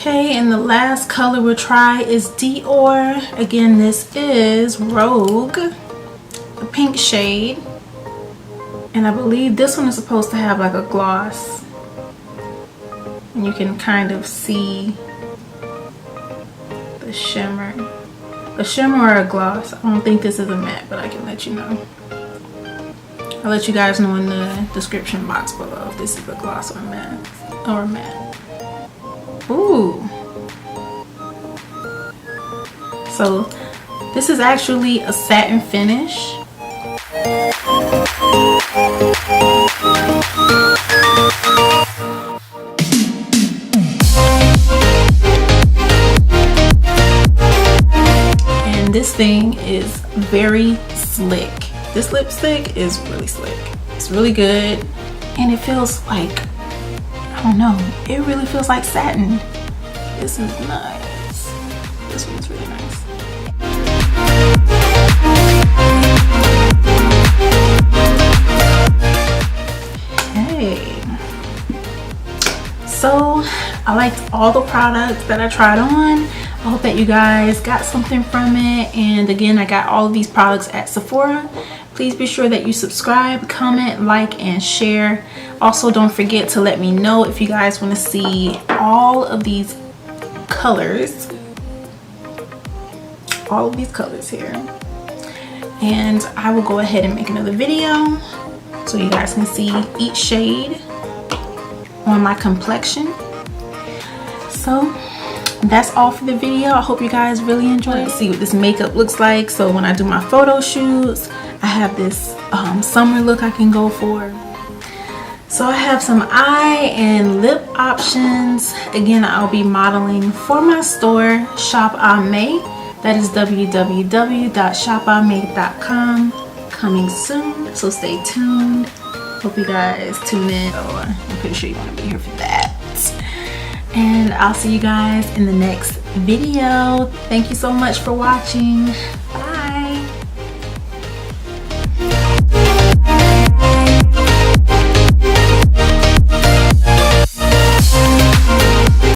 Okay, and the last color we'll try is Dior. Again, this is Rogue, the pink shade. And I believe this one is supposed to have like a gloss. And you can kind of see the shimmer. A shimmer or a gloss. I don't think this is a matte, but I can let you know. I'll let you guys know in the description box below if this is a gloss or a matte. Ooh. So this is actually a satin finish. And this thing is very slick. This lipstick is really slick. It's really good, and it feels like, I don't know, it really feels like satin. This is nice. This one's really nice. Hey. So I liked all the products that I tried on. I hope that you guys got something from it. And again, I got all of these products at Sephora. Please be sure that you subscribe, comment, like, and share. Also, don't forget to let me know if you guys want to see all of these colors. All of these colors here. And I will go ahead and make another video so you guys can see each shade on my complexion. So that's all for the video. I hope you guys really enjoyed it. See what this makeup looks like. So when I do my photo shoots, I have this summer look I can go for. So I have some eye and lip options. Again, I'll be modeling for my store, Shop A May. That is www.shopamay.com. Coming soon, so stay tuned. Hope you guys tune in. Oh, I'm pretty sure you want to be here for that. And I'll see you guys in the next video. Thank you so much for watching.